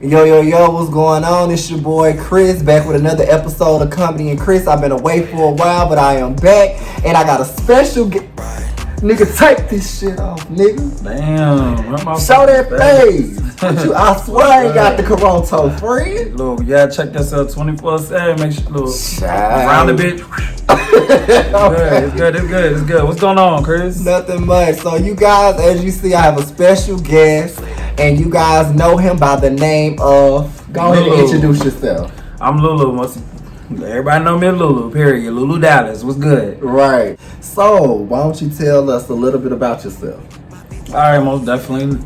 Yo, what's going on? It's your boy Chris back with another episode of Comedy and Chris. I've been away for a while, but I am back, and I got a special nigga, take this shit off, nigga. Damn. Show that face. I swear I ain't got the Toronto friend. Look, yeah, check yourself 24/7. Make sure, look, around the bitch. It's good. What's going on, Chris? Nothing much. So you guys, as you see, I have a special guest, and you guys know him by the name of. Go ahead and introduce yourself. I'm Lulu. Everybody know me as Lulu Parie. Lulu Dallas. What's good? Right. So why don't you tell us a little bit about yourself? All right, most definitely.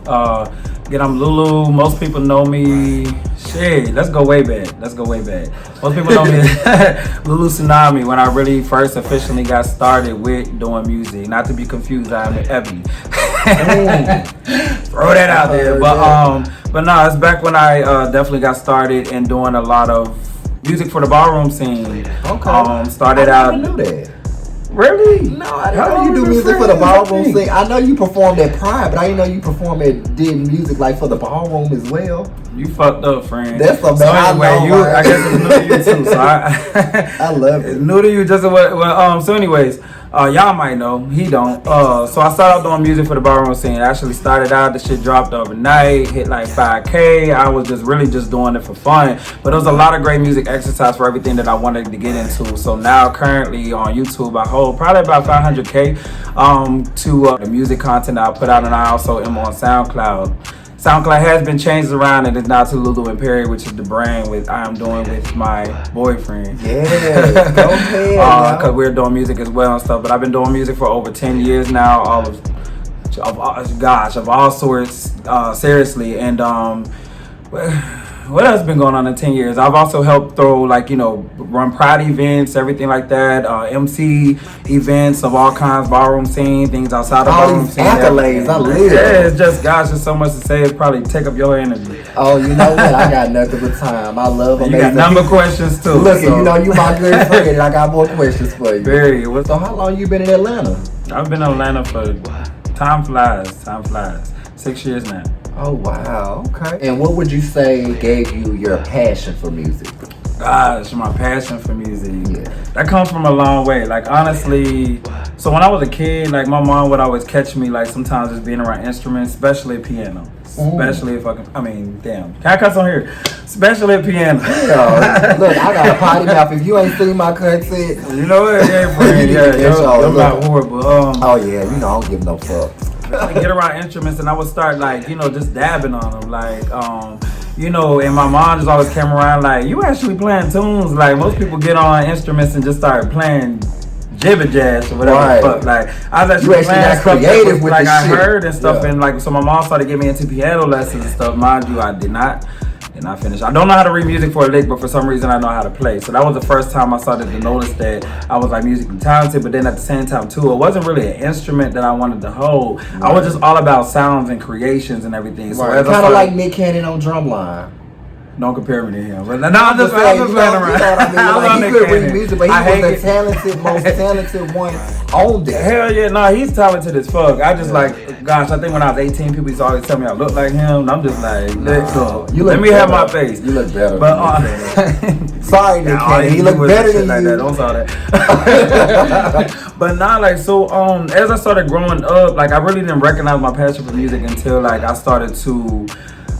Again, I'm Lulu. Most people know me. Shit, let's go way back. Most people know me as Lulu Tsunami when I really first officially got started with doing music. Not to be confused, I'm Ebony. Throw that out there. But no, it's back when I definitely got started in doing a lot of music for the ballroom scene. Okay. Started I out. never knew that. Really? No, I didn't know you do music for the ballroom scene. I know you performed at Pride, but I didn't know you did music like for the ballroom as well. You fucked up, friend. That's a so anyway, I guess it's new to you too. So I love it. It's new to you, just so anyways, y'all might know, he don't. So I started out doing music for the ballroom scene. I actually started out, the shit dropped overnight, hit like 5K. I was just really doing it for fun. But it was a lot of great music exercise for everything that I wanted to get into. So now currently on YouTube, I hold probably about 500K to the music content that I put out, and I also am on SoundCloud. SoundCloud has been changed around, and it's now to Lulu and Parie, which is the brand I'm doing with my boyfriend. Yeah, go ahead. Because we're doing music as well and stuff. But I've been doing music for over 10 years now, of all sorts, seriously. And what else been going on in 10 years? I've also helped throw, run Pride events, everything like that, MC events of all kinds, ballroom scene, things outside of ballroom scene. Accolades, I live. Yeah, it's just, gosh, there's so much to say. It'd probably take up your energy. Oh, you know what? I got nothing but time. I love amazing. You got number questions too. Look, you know you my good friend, and I got more questions for you. Very. So how long you been in Atlanta? I've been in Atlanta for, time flies. 6 years now. Oh, wow. Okay. And what would you say gave you your passion for music? Gosh, my passion for music. Yeah. That comes from a long way. Like, honestly, so when I was a kid, like, my mom would always catch me, like, sometimes just being around instruments, especially piano. Especially if damn. Can I cuss on here? Especially piano. Yeah. Look, I got a potty mouth. If you ain't seen my content. You know what? Yeah, friend. You're not horrible. Oh, yeah. You know, I don't give no fuck. I get around instruments and I would start just dabbing on them, and my mom just always came around like, you actually playing tunes. Like, most people get on instruments and just start playing jibber jazz or whatever the fuck. Like, I was actually playing stuff creative with I shit. heard and stuff, and so my mom started getting me into piano lessons and stuff. Mind you, I did not finish. I don't know how to read music for a lick, but for some reason I know how to play. So that was the first time I started to notice that I was like musically talented, but then at the same time too, it wasn't really an instrument that I wanted to hold. Right. I was just all about sounds and creations and everything. So kind of like Nick Cannon on drumline. Don't compare me to him. But I'm just playing around. He could read music, but he was the most talented one on there. Hell yeah, no, he's talented as fuck. I just I think when I was 18, people used to always tell me I look like him. And I'm just like, let me have my face. You look better. But sorry, Nick Cannon, he look better than you. Don't say that. But now, as I started growing up, I really didn't recognize my passion for music until I started to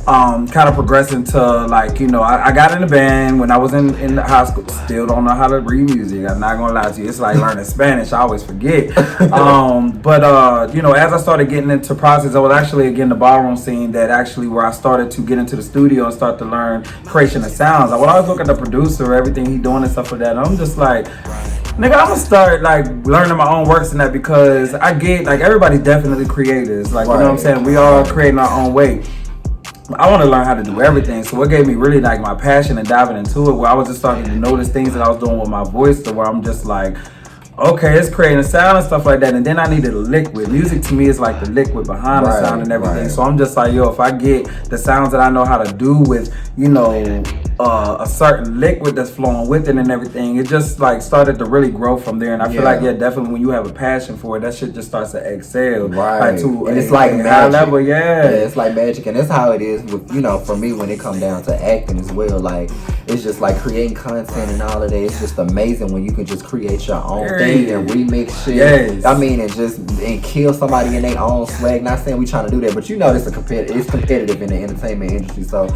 kind of progress into I got in a band when I was in high school. Still don't know how to read music. I'm not gonna lie to you. It's like learning Spanish. I always forget. But as I started getting into process, I was actually again the ballroom scene that actually where I started to get into the studio and start to learn creation of sounds. I would always look at the producer, everything he doing and stuff like that. And I'm just like, nigga, I'm gonna start learning my own works in that, because I get everybody's definitely creators. You know what I'm saying? We all creating our own way. I want to learn how to do everything. So what gave me really my passion and diving into it, where I was just starting to notice things that I was doing with my voice, to where I'm just like, okay, it's creating a sound and stuff like that. And then I needed a liquid. Music to me is like the liquid behind the sound and everything. So I'm just like, if I get the sounds that I know how to do with, a certain liquid that's flowing with it and everything. It just like started to really grow from there. And I feel like definitely when you have a passion for it, that shit just starts to excel. Right. Like, to and it's like high magic. level, It's like magic, and that's how it is with, you know, for me when it comes down to acting as well. Like, it's just like creating content and all of that. It's just amazing when you can just create your own thing and remix shit. Yes. I mean, and kill somebody in their own swag. Not saying we trying to do that, but you know, it's competitive in the entertainment industry. So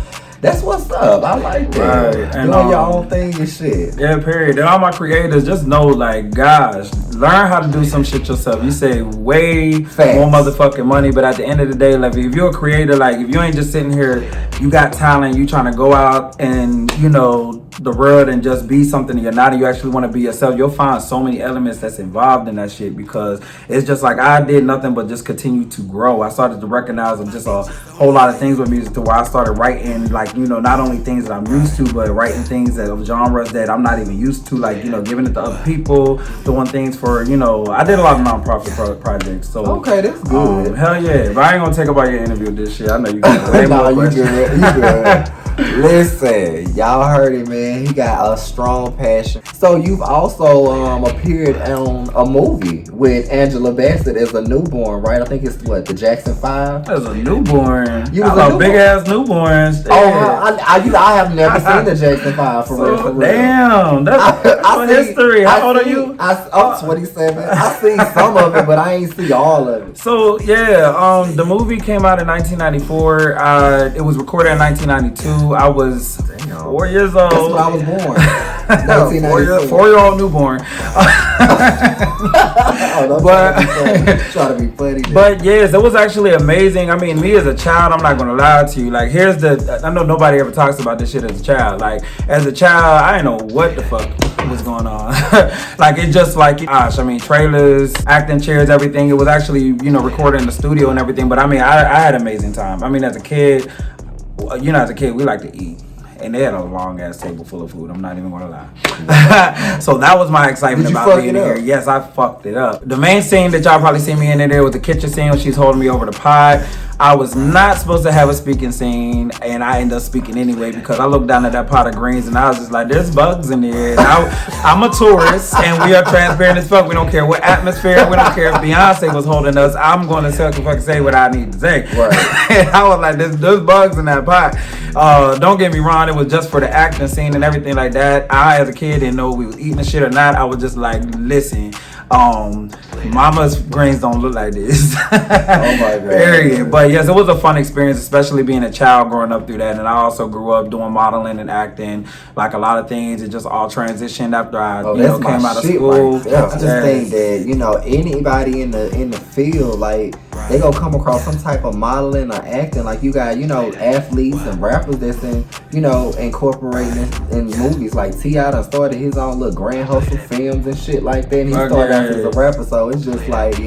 that's what's up. I like that. Right. And, doing your own thing and shit. Yeah, period. And all my creators, just know, like, gosh, learn how to do some shit yourself. You save way more motherfucking money, but at the end of the day, like, if you're a creator, like, if you ain't just sitting here, you got talent, you trying to go out and, you know, the world and just be something you're not, and you actually want to be yourself, you'll find so many elements that's involved in that shit, because it's just like I did nothing but just continue to grow. I started to recognize just a whole lot of things with music, to where I started writing, like, you know, not only things that I'm used to, but writing things that of genres that I'm not even used to, like, you know, giving it to other people, doing things for, you know, I did a lot of nonprofit projects. So okay, that's good. Hell yeah. But I ain't gonna take about your interview with this shit. I know you got way more questions. You good. Listen, y'all heard it, man. He got a strong passion. So you've also appeared on a movie with Angela Bassett as a newborn, right? I think it's what, the Jackson 5? As a newborn. You was a big ass newborns. Oh, I have never seen the Jackson 5 for real. For real. Damn, that's history. How old are you? I'm 27. I seen some of it, but I ain't see all of it. So yeah, the movie came out in 1994. It was recorded in 1992. I was 4 years old. That's when I was born. 4-year-old newborn. Try to be funny. But yes, it was actually amazing. I mean, me as a child, I'm not gonna lie to you. Like, I know nobody ever talks about this shit as a child. Like, as a child, I didn't know what the fuck was going on. Like, it just like, gosh, I mean, trailers, acting chairs, everything. It was actually, you know, recorded in the studio and everything. But I mean, I had an amazing time. I mean, as a kid, we like to eat. And they had a long ass table full of food. I'm not even gonna lie. So that was my excitement about being here. Yes, I fucked it up. The main scene that y'all probably see me in there was the kitchen scene when she's holding me over the pot. I was not supposed to have a speaking scene, and I ended up speaking anyway, because I looked down at that pot of greens and I was just like, there's bugs in there. And I'm a tourist, and we are transparent as fuck. We don't care what atmosphere, we don't care if Beyonce was holding us. I'm going to fucking say what I need to say. Right. And I was like, there's bugs in that pot. Don't get me wrong, it was just for the acting scene and everything like that. I, as a kid, didn't know if we was eating the shit or not. I was just like, listen, mama's greens don't look like this. Oh my god. Period. But yes, it was a fun experience, especially being a child growing up through that. And I also grew up doing modeling and acting, like a lot of things. It just all transitioned after I came out of school. Right. I just think that, you know, anybody in the field, like, they gonna come across some type of modeling or acting. Like, you got, you know, athletes and rappers that's incorporating in movies. Like T.I. done started his own little Grand Hustle films and shit like that. And he started out as a rapper, so it's just like,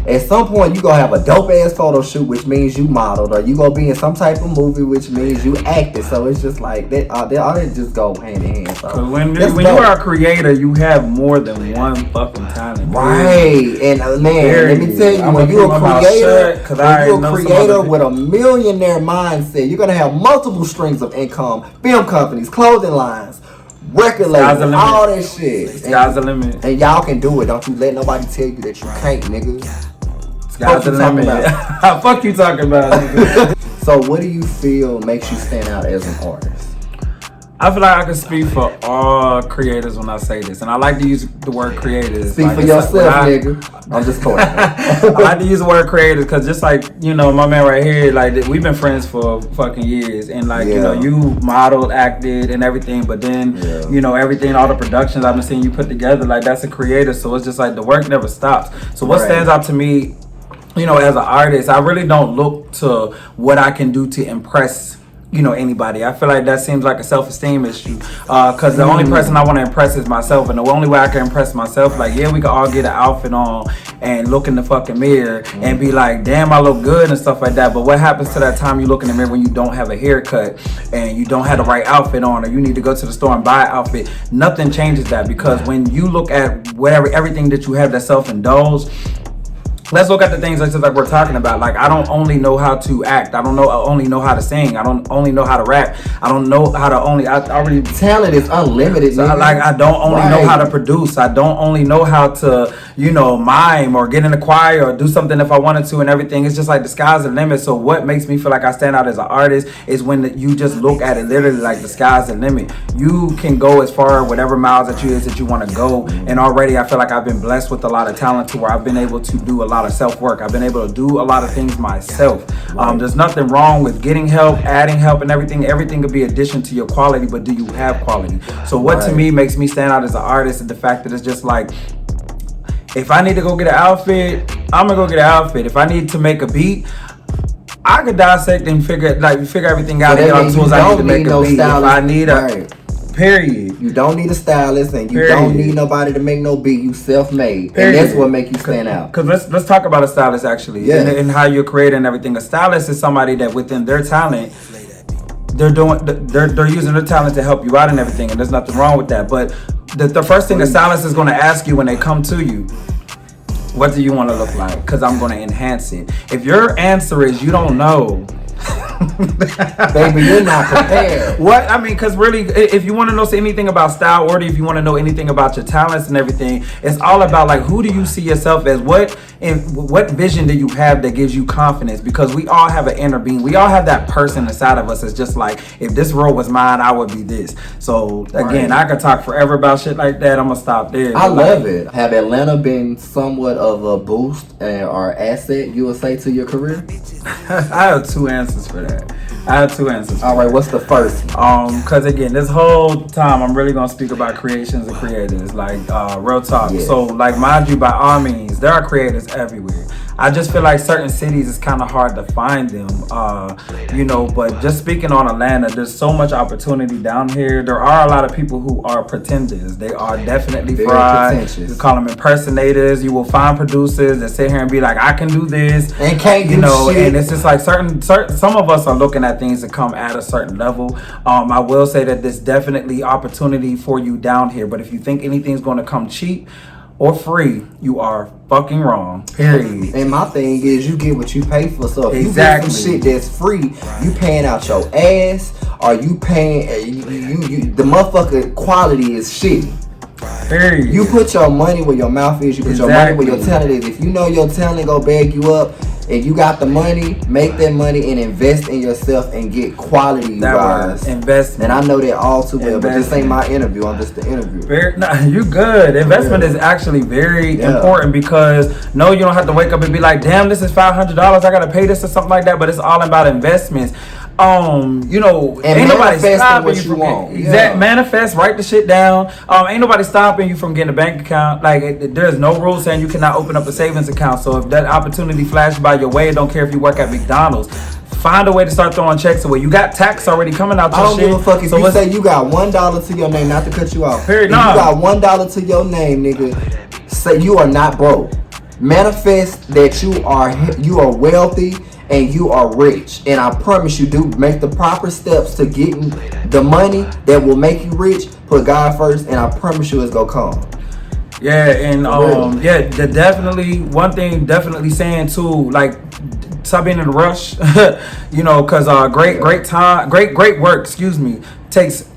at some point you gonna have a dope ass photo shoot, which means you modeled, or you gonna be in some type of movie, which means you acted. So it's just like that. All that just go hand in hand. So when you are a creator, you have more than one fucking talent. Right. And man, let me tell you, when you're a creator with a millionaire mindset, you're gonna have multiple streams of income, film companies, clothing lines, record labels, all that shit. Sky's the limit. And y'all can do it. Don't you let nobody tell you that you can't, nigga. Sky's the limit. Fuck you talking about, nigga. So what do you feel makes you stand out as an artist? I feel like I can speak for all creators when I say this, and I like to use the word creators. Speak for yourself, nigga. I'm just playing. I like to use the word creators because just like, you know, my man right here, like, we've been friends for fucking years, and like, you know, you modeled, acted, and everything, but then, you know, everything, all the productions I've been seeing you put together, like, that's a creator, so it's just like the work never stops. So what stands out to me, you know, as an artist, I really don't look to what I can do to impress, you know, anybody. I feel like that seems like a self-esteem issue, because the only person I want to impress is myself, and the only way I can impress myself, like, we can all get an outfit on and look in the fucking mirror and be like, damn, I look good and stuff like that, but what happens to that time you look in the mirror when you don't have a haircut and you don't have the right outfit on, or you need to go to the store and buy an outfit? Nothing changes that, because when you look at everything that you have that's self-indulged, let's look at the things like we're talking about. Like, I don't only know how to act. I only know how to sing. I don't only know how to rap. I don't know how to only. I already talent is unlimited. So I don't only know how to produce. I don't only know how to mime or get in the choir or do something if I wanted to and everything. It's just like the sky's the limit. So what makes me feel like I stand out as an artist is when you just look at it literally like the sky's the limit. You can go as far whatever miles that you want to go. And already I feel like I've been blessed with a lot of talent to where I've been able to do a lot of self-work. I've been able to do a lot of things myself. There's nothing wrong with getting help, adding help and everything. Everything could be addition to your quality, but do you have quality? So what to me makes me stand out as an artist is the fact that it's just like, if I need to go get an outfit, I'm gonna go get an outfit. If I need to make a beat, I could dissect and figure everything out and get all the tools I need to make a beat. If I need a period. You don't need a stylist and you don't need nobody to make no beat. You self-made. And that's what make you stand out. Because let's talk about a stylist actually. And how you're creating everything. A stylist is somebody that within their talent, they're using their talent to help you out and everything, and there's nothing wrong with that. But the first thing the stylist is going to ask you when they come to you, what do you want to look like? Because I'm going to enhance it. If your answer is you don't know, baby, you're not prepared. What I mean, because really, if you want to know anything about style, or if you want to know anything about your talents and everything, it's all about like, who do you see yourself as? What vision do you have that gives you confidence? Because we all have an inner being. We all have that person inside of us. It's just like, if this role was mine, I would be this. So again, I could talk forever about shit like that. I'm gonna stop there. I love it. Have Atlanta been somewhat of a boost or asset, you would say, to your career? I have two answers for that. All right, what's the first? Because again, this whole time I'm really gonna speak about creations and creators, like real talk. Yeah. So, like, mind you, by all means, there are creators everywhere. I just feel like certain cities it's kind of hard to find them, but just speaking on Atlanta, there's so much opportunity down here. There are a lot of people who are pretenders. They are definitely fried. You call them impersonators. You will find producers that sit here and be like, I can do this. And can't do shit. And it's just like certain, some of us are looking at things to come at a certain level. I will say that there's definitely opportunity for you down here. But if you think anything's going to come cheap or free, you are fucking wrong. Period. And my thing is, you get what you pay for. So if exactly. you get some shit that's free, you paying out your ass, or you paying the motherfucker quality is shitty. Period. You put your money where your mouth is. You put your money where your talent is. If you know your talent go bag you up, if you got the money, make that money and invest in yourself and get quality, you guys. Investment. And I know that all too well, but this ain't my interview. I'm just the interview. You good. Investment is actually very important, because no, you don't have to wake up and be like, damn, this is $500. I gotta pay this or something like that. But it's all about investments. And ain't nobody stopping you from getting manifest, write the shit down. Ain't nobody stopping you from getting a bank account. Like, there's no rule saying you cannot open up a savings account. So if that opportunity flashes by your way, don't care if you work at McDonald's, find a way to start throwing checks away. You got tax already coming out. I don't give a fuck if you say you got $1 to your name, not to cut you off. Period. If you got $1 to your name, nigga, say you are not broke. Manifest that you are wealthy and you are rich, and I promise you, do make the proper steps to getting the money that will make you rich. Put God first, and I promise you, it's gonna come. Yeah, and definitely one thing, definitely saying too, like, stop being in a rush, because great work, takes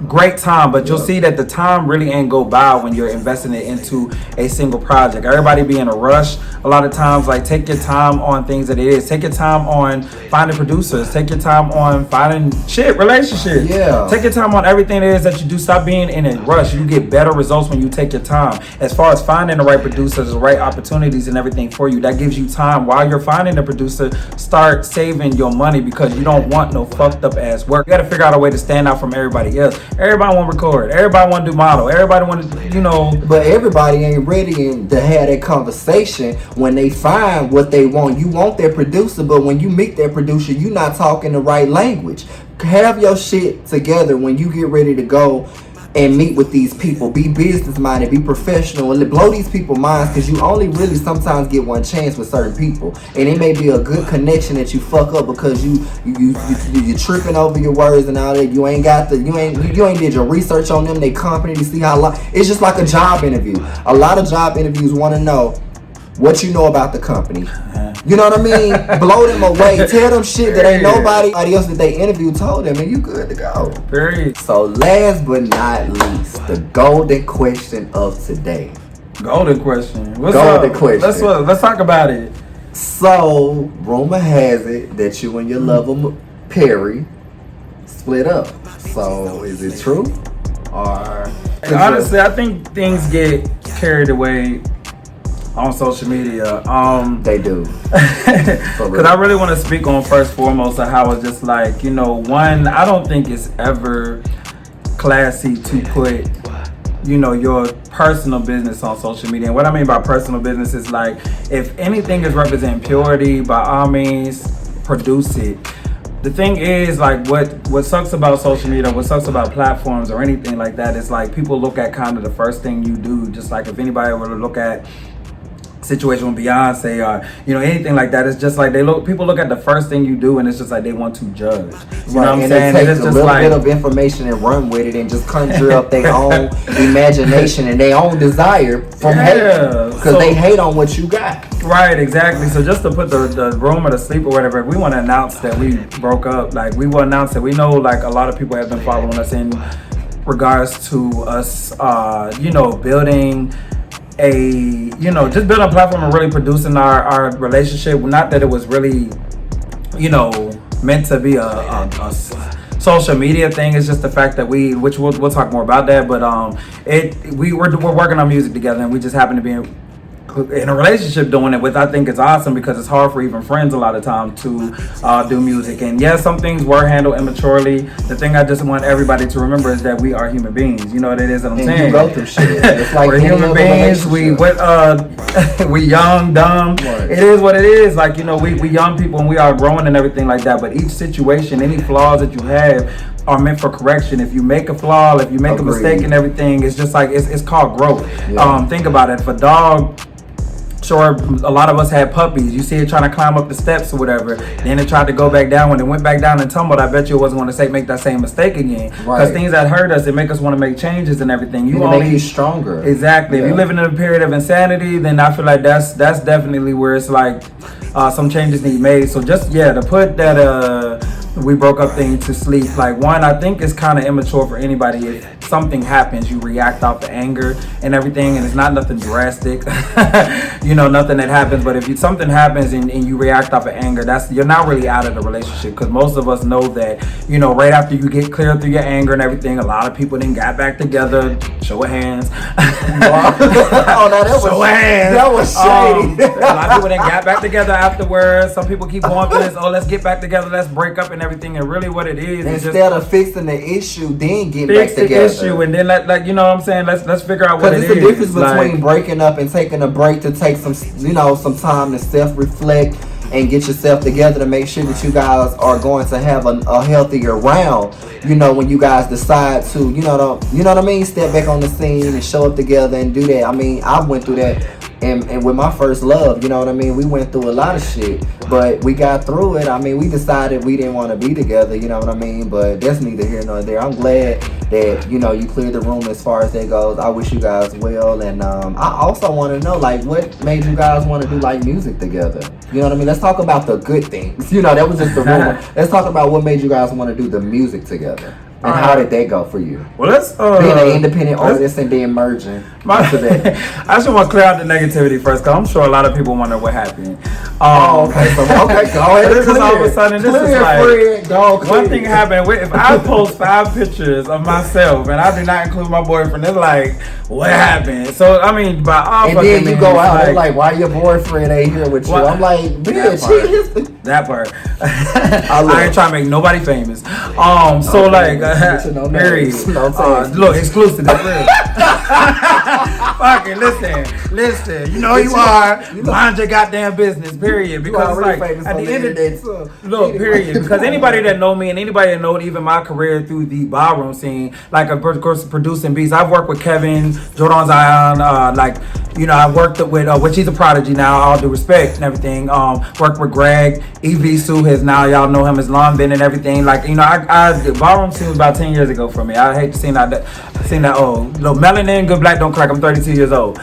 great time, but you'll see that the time really ain't go by when you're investing it into a single project. Everybody be in a rush a lot of times. Like, take your time on things that it is. Take your time on finding producers. Take your time on finding relationships. Yeah. Take your time on everything it is that you do. Stop being in a rush. You get better results when you take your time. As far as finding the right producers, the right opportunities and everything for you, that gives you time. While you're finding the producer, start saving your money, because you don't want no fucked up ass work. You got to figure out a way to stand out from everybody else. Everybody want to record. Everybody want to do model. Everybody want to, But everybody ain't ready to have that conversation when they find what they want. You want their producer, but when you meet their producer, you not talking the right language. Have your shit together when you get ready to go and meet with these people. Be business minded, be professional, and blow these people's minds, because you only really sometimes get one chance with certain people, and it may be a good connection that you fuck up because you tripping over your words and all that. You ain't did your research on them, they company, to see how it's just like a job interview. A lot of job interviews want to know, what you know about the company. You know what I mean? Blow them away. Tell them shit that ain't nobody else that they interviewed told them, and you good to go. Period. So last but not least, the golden question of today. Golden question. What's golden up? question. Let's talk about it. So, rumor has it that you and your lover Parie split up. So, is it true? Or honestly, I think things get carried away on social media. They do. Because I really want to speak on first foremost of how it's just like, one, I don't think it's ever classy to put your personal business on social media. And what I mean by personal business is like, if anything is representing purity, by all means, produce it. The thing is, like, what sucks about social media, what sucks about platforms or anything like that is like people look at kind of the first thing you do. Just like if anybody were to look at situation with Beyonce or anything like that, it's just like people look at the first thing you do and it's just like they want to judge. You know what I'm saying? They take a little bit of information and run with it and just conjure up their own imagination and their own desire from hate, because they hate on what you got. Right, exactly. So just to put the rumor to sleep or whatever, we want to announce that we broke up. Like, we will announce that we know like a lot of people have been following us in regards to us building just building a platform and really producing our relationship. Not that it was really meant to be a social media thing. It's just the fact that which we'll talk more about that, but we're working on music together, and we just happen to be in a relationship doing it, which I think is awesome, because it's hard for even friends a lot of times to do music. And yes, some things were handled immaturely. The thing I just want everybody to remember is that we are human beings. You know what it is that I'm saying? You go through shit. It's like we're human beings. We young, dumb. Right. It is what it is. Like, we young people and we are growing and everything like that. But each situation, any flaws that you have are meant for correction. If you make a flaw, if you make a mistake and everything, it's just like it's called growth. Yeah. Think about it. If a dog, sure, a lot of us had puppies. You see it trying to climb up the steps or whatever. Then it tried to go back down. When it went back down and tumbled, I bet you it wasn't going to make that same mistake again. Because things that hurt us, it make us want to make changes and everything. You only make you stronger. Exactly. Yeah. If you're living in a period of insanity, then I feel like that's definitely where it's like some changes need made. So just to put that we broke up thing to sleep. Like, one, I think it's kind of immature for anybody. If something happens, you react off the anger and everything, and it's not nothing drastic, nothing that happens. But if something happens and you react off of anger, you're not really out of the relationship, because most of us know that, right after you get clear through your anger and everything, a lot of people then got back together. Show of hands. Show of hands. That was shady. A lot of people then got back together afterwards. Some people keep going for this. Oh, let's get back together. Let's break up and everything. And really, what it is, instead of fixing the issue, then getting back together. Fix the issue, and then you know what I'm saying. Let's figure out what it is. Because it's the difference between breaking up and taking a break to take some time to self-reflect and get yourself together to make sure that you guys are going to have a healthier round. When you guys decide to, you know what I mean, step back on the scene and show up together and do that. I mean, I went through that. And with my first love, you know what I mean? We went through a lot of shit, but we got through it. I mean, we decided we didn't want to be together, you know what I mean? But that's neither here nor there. I'm glad that, you cleared the room as far as that goes. I wish you guys well. And I also want to know, like, what made you guys want to do, like, music together? You know what I mean? Let's talk about the good things. That was just the rumor. Let's talk about what made you guys want to do the music together. And how did that go for you? Well, let's being an independent artist and then merging. I just want to clear out the negativity first, because I'm sure a lot of people wonder what happened. Okay, go ahead. This is all of a sudden. This is like one thing happened. If I post 5 pictures of myself and I do not include my boyfriend, they're like, "What happened?" So I mean, by all and then you go out, they're like, "Why your boyfriend ain't here with you?" I'm like, "Bitch, that part." I ain't trying to make nobody famous. So like, period. Look, exclusive. Fucking listen. You are. Mind your goddamn business. Period. Because it's like at the end of the day, look. Period. Because anybody that know me and anybody that know even my career through the ballroom scene, like of course producing beats, I've worked with Kevin, Jordan Zion, I've worked with which he's a prodigy now. All due respect and everything. Worked with Greg, EV Sue has now y'all know him as Long Been and everything. Like the ballroom scene was about 10 years ago for me. I hate to see that. Oh, no, melanin, good black don't crack. I'm 32 years old.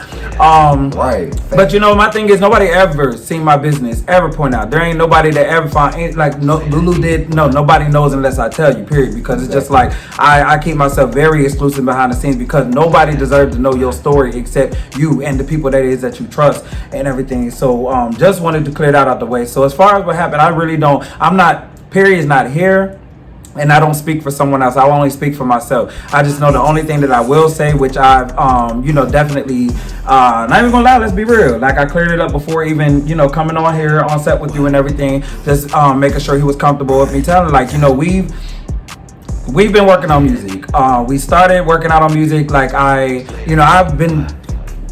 Right. But you know, my thing is nobody ever seen my business ever point out. There ain't nobody that ever found Lulu did. No, nobody knows unless I tell you. Period. Because it's just like I keep myself very exclusive behind the scenes because nobody deserves to know your story except you and the people that is that you trust and everything. So just wanted to clear that out the way. So as far as what happened, I really don't. Parie is not here. And I don't speak for someone else. I only speak for myself. I just know the only thing that I will say, which I've, definitely, not even gonna lie, let's be real. Like I cleared it up before even, coming on here on set with you and everything. Just making sure he was comfortable with me telling, we've been working on music. We started working out on music. Like I've been.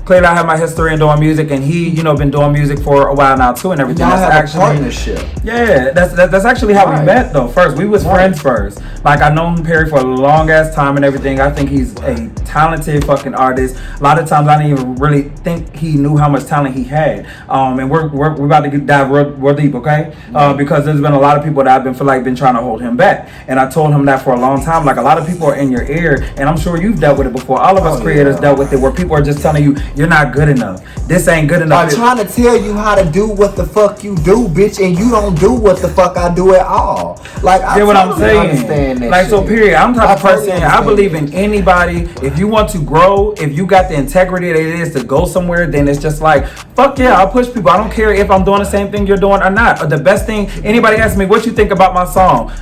Clearly, I have my history in doing music, and he, been doing music for a while now too, and everything. Y'all have a partnership. Yeah, that's actually how we met though. First, we was friends first. Like I known Parie for a long ass time and everything. I think he's a talented fucking artist. A lot of times, I didn't even really think he knew how much talent he had. And we're about to dive real deep, okay? Because there's been a lot of people that I've been trying to hold him back, and I told him that for a long time. Like a lot of people are in your ear, and I'm sure you've dealt with it before. All of us creators dealt with it, where people are just telling you. You're not good enough. This ain't good enough. I'm trying to tell you how to do what the fuck you do, bitch, and you don't do what the fuck I do at all. Like, I what I'm saying. Understand that like, shit. So, period. I'm the type of person. I believe in anybody. If you want to grow, if you got the integrity that it is to go somewhere, then it's just like, fuck yeah, I'll push people. I don't care if I'm doing the same thing you're doing or not. Or the best thing, anybody asks me, what you think about my song?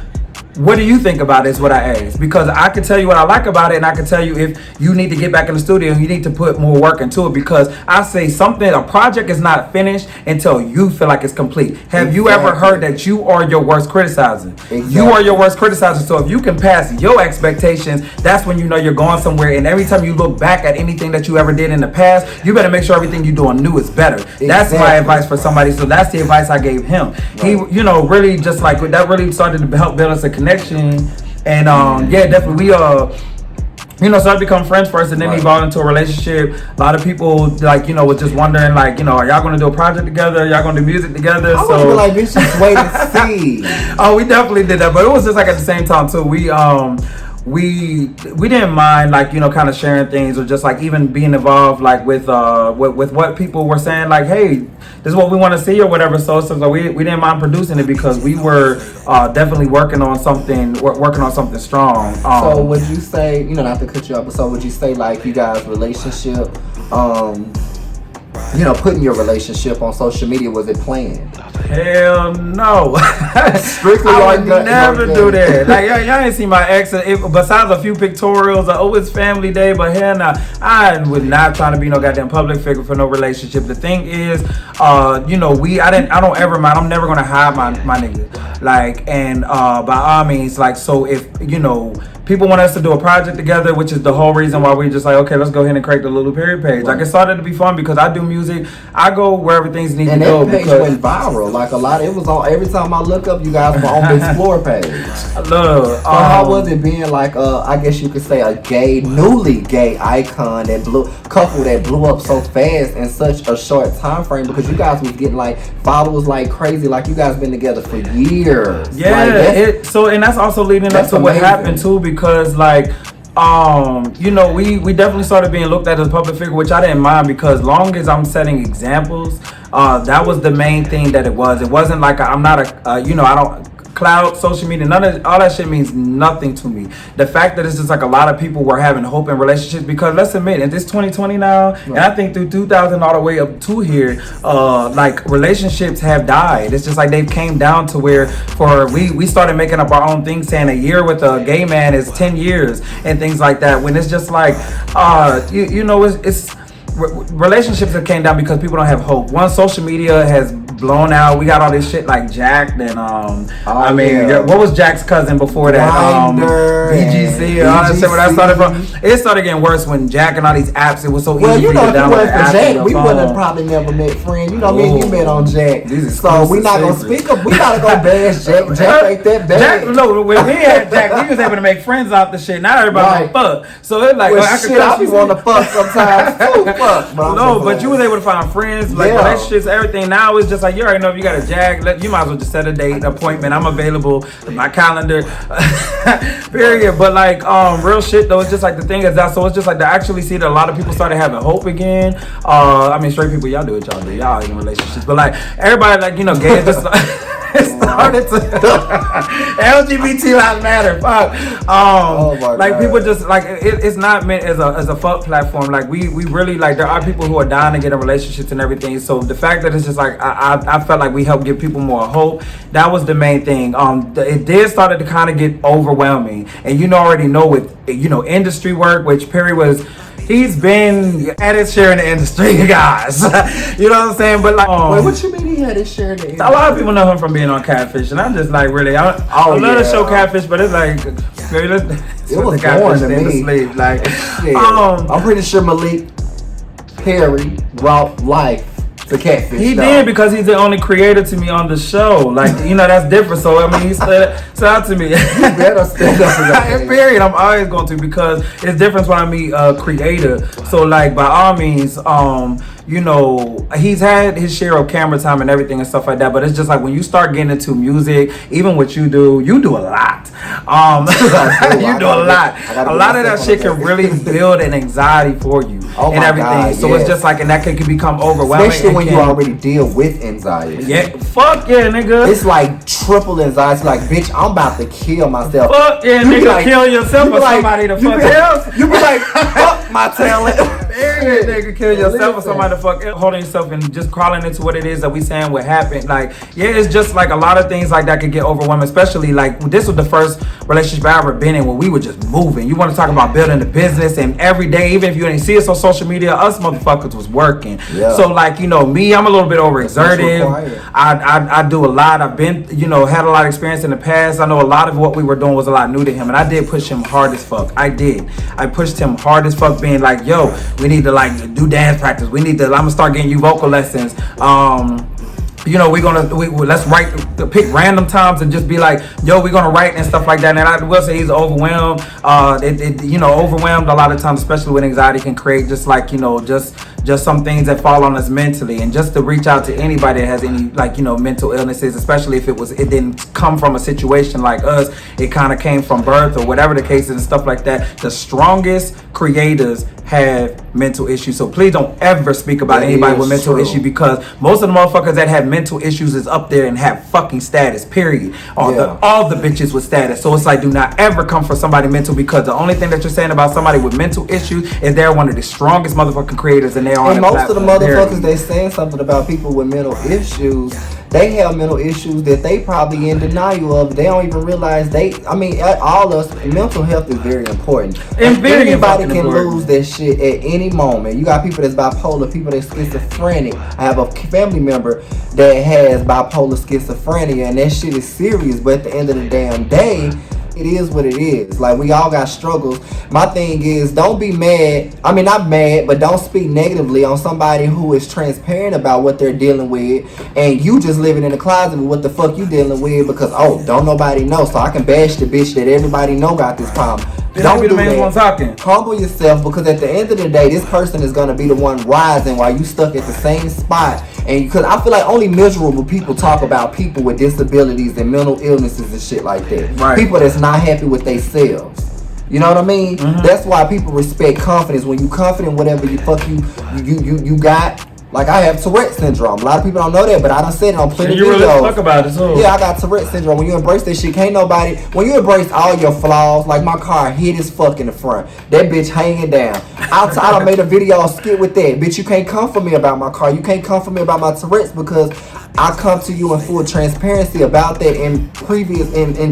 What do you think about it is what I ask. Because I can tell you what I like about it, and I can tell you if you need to get back in the studio and you need to put more work into it. Because I say a project is not finished until you feel like it's complete. Have you ever heard that you are your worst criticizer? You are your worst criticizer. So if you can pass your expectations, that's when you know you're going somewhere. And every time you look back at anything that you ever did in the past, you better make sure everything you're doing new is better. That's my advice for somebody. So that's the advice I gave him. Right. He, really just like that really started to help build us a connection. And definitely we started to become friends first, and then evolved into a relationship. A lot of people was just wondering are y'all gonna do a project together? Are y'all gonna do music together? I was like, bitch, just wait and see. Oh, we definitely did that, but it was just like at the same time too. We didn't mind kind of sharing things, or just even being involved with what people were saying, hey, this is what we want to see or whatever. So we didn't mind producing it because we were definitely working on something strong. So would you say, not to cut you off, but so would you say you guys' relationship, putting your relationship on social media, was it planned? Hell no. Strictly I would never do that. Y'all ain't see my ex. Besides a few pictorials, it's family day, but hell no. I would not try to be no goddamn public figure for no relationship. The thing is, I don't ever mind. I'm never gonna hide my nigga. By all means, so if people want us to do a project together, which is the whole reason why we just okay, let's go ahead and create the Lulu Parie page. It started to be fun because I do music. I go wherever things need to go. And that page went viral. It was on every time I look up, you guys were on the Explore page. I love. So how was it being I guess you could say a newly gay icon that blew up so fast in such a short time frame, because you guys was getting followers like crazy, you guys been together for years. Yeah, and that's also leading up to what happened too, because we definitely started being looked at as a public figure, which I didn't mind, because long as I'm setting examples, that was the main thing that it was. It wasn't I'm not I don't cloud, social media, all that shit means nothing to me. The fact that it's just a lot of people were having hope in relationships, because let's admit, in this 2020 now, and I think through 2000 all the way up to here, relationships have died. It's just they've came down to where we started making up our own things, saying a year with a gay man is 10 years and things like that, when it's just it's relationships that came down because people don't have hope. Once social media has blown out, we got all this shit Jack and what was Jack's cousin before that? BGC, all that shit where that started from. It started getting worse when Jack and all these apps, it was so easy to download apps. Jack, we would have probably never met friends. Me and you met on Jack. So we not gonna speak up. We gotta go bash Jack. Jack ain't that bad. When we had Jack, we was able to make friends off the shit. Not everybody gonna fuck. So it's I be wanting to fuck sometimes too. But you was able to find friends, relationships, everything. Now it's just like, you already know if you got a jag, you might as well just set a date, appointment. I'm available, my calendar, period. But like, real shit though, it's just like the thing is that, so it's just like to actually see that a lot of people started having hope again. I mean, straight people, y'all do what y'all do. Y'all in relationships, but like everybody, like, you know, gay just started to LGBT lives matter. Fuck. Like God. People just like it's not meant as a fuck platform. Like we really like there are people who are dying to get in relationships and everything. So the fact that it's just like I felt like we helped give people more hope. That was the main thing. It did started to kind of get overwhelming, and you already know with industry work, which Parie was. He's been at his share in the industry, guys. You know what I'm saying? But like, wait, what you mean he had his share in the industry? A lot of people know him from being on Catfish, and I'm just like, really, I love the show Catfish, but it's like, it was boring to me. Like, I'm pretty sure Malik Parie brought life to Catfish. He did, because he's the only creator to me on the show. Like, that's different. So I mean, he said out to me. You better stand up for that. Period. I'm always going to, because it's different when I meet a creator. So like, by all means, he's had his share of camera time and everything and stuff like that. But it's just like when you start getting into music, even what you do a lot. You do a lot. A lot of that shit can really build an anxiety for you and everything. God, so it's just like, and that can become overwhelming. Especially when you already deal with anxiety. Yeah, fuck yeah, nigga. It's like triple anxiety. Like, bitch, I'm about to kill myself. Fuck yeah, nigga, like, kill yourself or somebody to fuck else. You be like, fuck my talent. Period, nigga, kill yourself or somebody to fuck else. Holding yourself and just crawling into what it is that we saying what happened. Like, yeah, it's just like a lot of things like that could get overwhelming. Especially like this was the first relationship I ever been in where we were just moving. You want to talk about building the business, and every day, even if you didn't see us on social media, us motherfuckers was working. Yeah. So like, me, I'm a little bit overexerted. I do a lot. I've been, had a lot of experience in the past. I know a lot of what we were doing was a lot new to him, and I did push him hard as fuck. I pushed him hard as fuck, being like, yo, we need to like do dance practice. I'm gonna start getting you vocal lessons. Let's pick random times and just be like, yo, we're gonna write and stuff like that. And I will say he's overwhelmed. Overwhelmed a lot of times, especially when anxiety can create just like, just some things that fall on us mentally. And just to reach out to anybody that has any mental illnesses, especially if it didn't come from a situation like us, it kind of came from birth or whatever the case is and stuff like that. The strongest creators have mental issues, so please don't ever speak about anybody with mental issues, because most of the motherfuckers that have mental issues is up there and have fucking status, period. All the bitches with status. So it's like, do not ever come for somebody mental, because the only thing that you're saying about somebody with mental issues is they're one of the strongest motherfucking creators, and they're on the most of the motherfuckers they saying something about people with mental issues, they have mental issues that they probably in denial of. They don't even realize all us, mental health is very important. And anybody can lose that shit at any moment. You got people that's bipolar, people that's schizophrenic. I have a family member that has bipolar schizophrenia, and that shit is serious. But at the end of the damn day, it is what it is. Like, we all got struggles. My thing is, don't be mad. I mean, not mad, but don't speak negatively on somebody who is transparent about what they're dealing with, and you just living in the closet with what the fuck you dealing with, because, don't nobody know, so I can bash the bitch that everybody know got this problem. Don't be the man one talking. Humble yourself, because at the end of the day, this person is going to be the one rising while you stuck at the same spot. And because I feel like only miserable people talk about people with disabilities and mental illnesses and shit like that. Right. People that's not happy with themselves. You know what I mean? Mm-hmm. That's why people respect confidence. When you confident, whatever you got. Like, I have Tourette syndrome. A lot of people don't know that, but I done said it on plenty of videos. You really talk about it too. Yeah, I got Tourette syndrome. When you embrace that shit, can't nobody. When you embrace all your flaws, like my car hit as fuck in the front, that bitch hanging down. Outside, I made a video skit with that. Bitch, you can't come for me about my car. You can't come for me about my Tourette's, because I come to you in full transparency about that in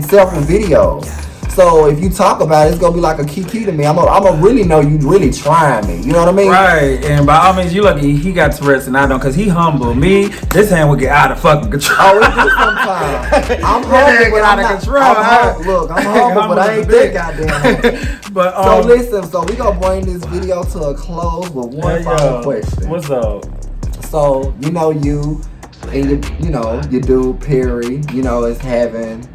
several videos. So if you talk about it, it's gonna be like a key to me. I'm gonna really know you really trying me. You know what I mean? Right. And by all means, you lucky he got Tourette's and I don't, because he humble. Me, this hand will get out of fucking control. Oh, it do sometimes. I'm humble, but I'm not. Look, I'm humble, but I ain't that goddamn. But so listen, so we gonna bring this video to a close with one final question. What's up? So you and your dude Parie, is having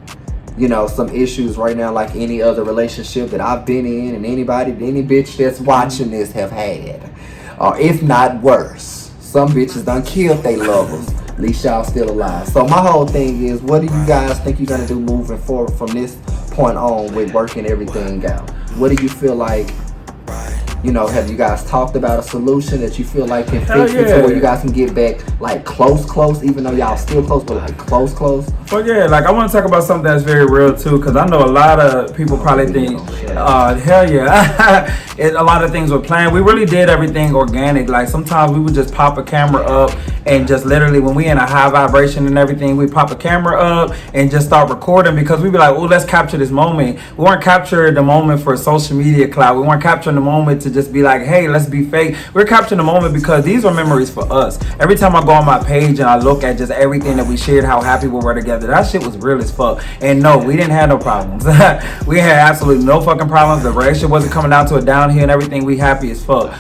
some issues right now, like any other relationship that I've been in, and any bitch that's watching this have had, or if not worse. Some bitches done killed they lovers At least y'all still alive. So my whole thing is, what do you guys think you're gonna do moving forward from this point on with working everything out? What do you feel like? You know, have you guys talked about a solution that you feel like can fix it to where you guys can get back like close, even though y'all still close, but like close? Well, yeah, like I want to talk about something that's very real too, because I know a lot of people probably think, hell yeah, a lot of things were planned. We really did everything organic. Like sometimes we would just pop a camera up and just literally when we in a high vibration and everything, we pop a camera up and just start recording because we be like, oh, let's capture this moment. We weren't capturing the moment for social media clout. We weren't capturing the moment to just be like, hey, let's be fake. We're capturing the moment because these are memories for us. Every time I go on my page and I look at just everything that we shared, how happy we were together, that shit was real as fuck. And no, we didn't have no problems. We had absolutely no fucking problems. The relationship wasn't coming down to a downhill and everything. We happy as fuck.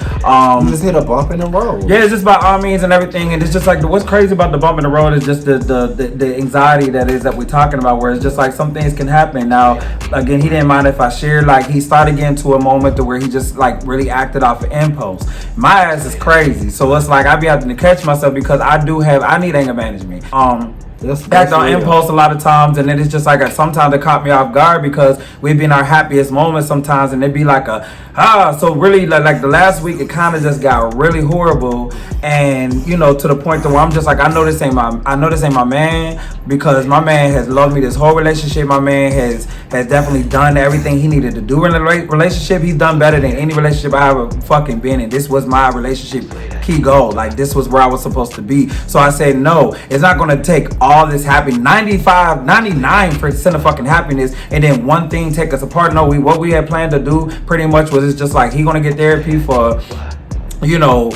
You just hit a bump in the road. Yeah, it's just by all means and everything. And it's just like what's crazy about the bump in the road is just the anxiety that we're talking about, where it's just like some things can happen. Now, again, he didn't mind if I shared, like he started getting to a moment to where he just like really acted off of impulse. My ass is crazy. So it's like I be having to catch myself because I need anger management. Act on impulse a lot of times, and then it's just like sometimes it caught me off guard because we've been our happiest moments sometimes, and it'd be like so really like the last week it kind of just got really horrible, and you know, to the point to where I'm just like I know this ain't my man, because my man has loved me this whole relationship. My man has definitely done everything he needed to do in the relationship. He's done better than any relationship I ever fucking been in. This was my relationship key goal. Like this was where I was supposed to be. So I said no, it's not gonna take all this happiness, 99% of fucking happiness, and then one thing take us apart. No, what we had planned to do pretty much was it's just like he gonna get therapy for, you know,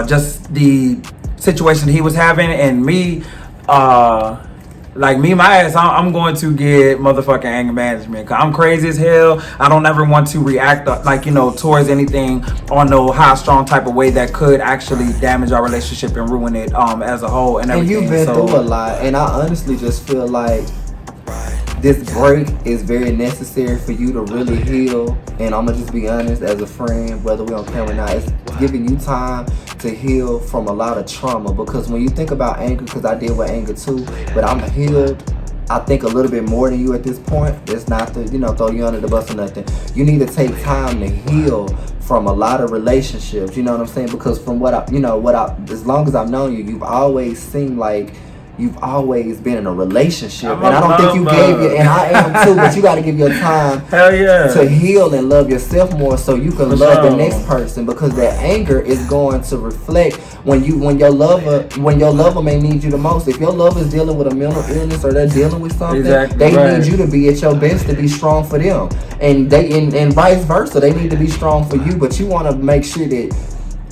just the situation he was having, and me, my ass, I'm going to get motherfucking anger management because I'm crazy as hell. I don't ever want to react towards anything on no high strong type of way that could actually damage our relationship and ruin it as a whole and everything. And you've been through a lot, and I honestly just feel like this break is very necessary for you to really heal. And I'm gonna just be honest, as a friend, whether we're on camera or not, it's giving you time to heal from a lot of trauma. Because when you think about anger, because I deal with anger too, but I'm healed, I think a little bit more than you at this point. It's not to, throw you under the bus or nothing. You need to take time to heal from a lot of relationships. You know what I'm saying? Because from as long as I've known you, you've always seemed like you've always been in a relationship, and I don't think you gave it, and I am too, but you got to give your time to heal and love yourself more so you can love the next person, because that anger is going to reflect when your lover may need you the most. If your lover is dealing with a mental illness or they're dealing with something, they need you to be at your best to be strong for them, and and vice versa. They need to be strong for you, but you want to make sure that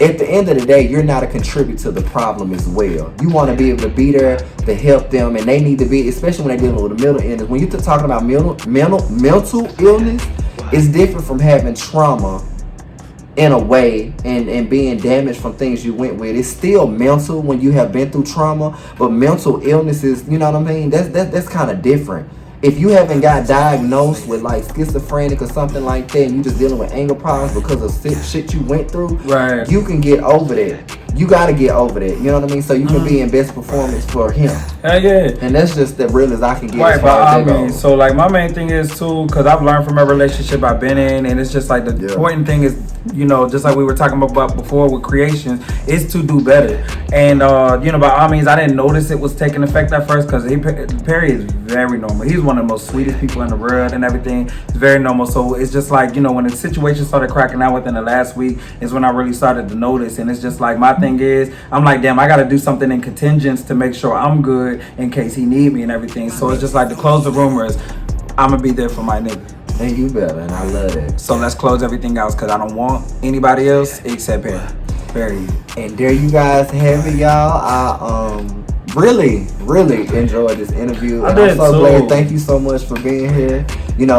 at the end of the day, you're not a contributor to the problem as well. You want to be able to be there to help them, and they need to be, especially when they're dealing with a mental illness. When you're talking about mental illness, it's different from having trauma in a way and being damaged from things you went with. It's still mental when you have been through trauma, but mental illness is, you know what I mean? That's kind of different. If you haven't got diagnosed with like schizophrenic or something like that, and you just dealing with anger problems because of shit you went through, you can get over that. You gotta get over that. You know what I mean? So you can be in best performance for him. Yeah. And that's just the real as I can get. Right, but I mean, so like my main thing is too, because I've learned from every relationship I've been in, and it's just like the important thing is, just like we were talking about before with creations, is to do better. And by all means, I didn't notice it was taking effect at first because Parie is very normal. He's one of the most sweetest people in the world and everything. It's very normal. So it's just like, when the situation started cracking out within the last week is when I really started to notice. And it's just like my thing is, I'm like, damn, I got to do something in contingents to make sure I'm good in case he need me and everything. So it's just like to close the rumors, I'm going to be there for my nigga. And you better, and I love that. So let's close everything else because I don't want anybody else except Parie. And there you guys have it, y'all. I really enjoyed this interview. And I'm so glad. Thank you so much for being here.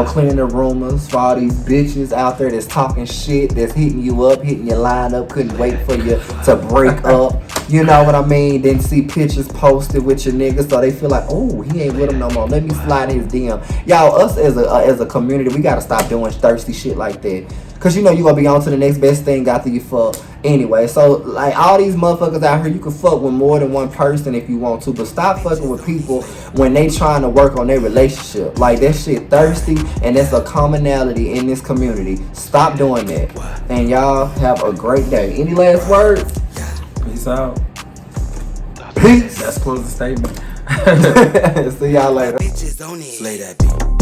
Clearing the rumors for all these bitches out there that's talking shit, that's hitting you up, hitting your line up, couldn't wait for you to break up. You know what I mean? Then see pictures posted with your niggas, so they feel like, oh, he ain't with him no more. Let me slide his DM. Y'all, us as a community, we gotta stop doing thirsty shit like that. Cause you gonna be on to the next best thing after you fuck. Anyway, so like all these motherfuckers out here, you can fuck with more than one person if you want to, but stop fucking with people when they trying to work on their relationship. Like that shit thirsty, and that's a commonality in this community. Stop doing that. And y'all have a great day. Any last words? Peace out. Peace. That's close the statement. See y'all later. Bitches on it. Slay that beat.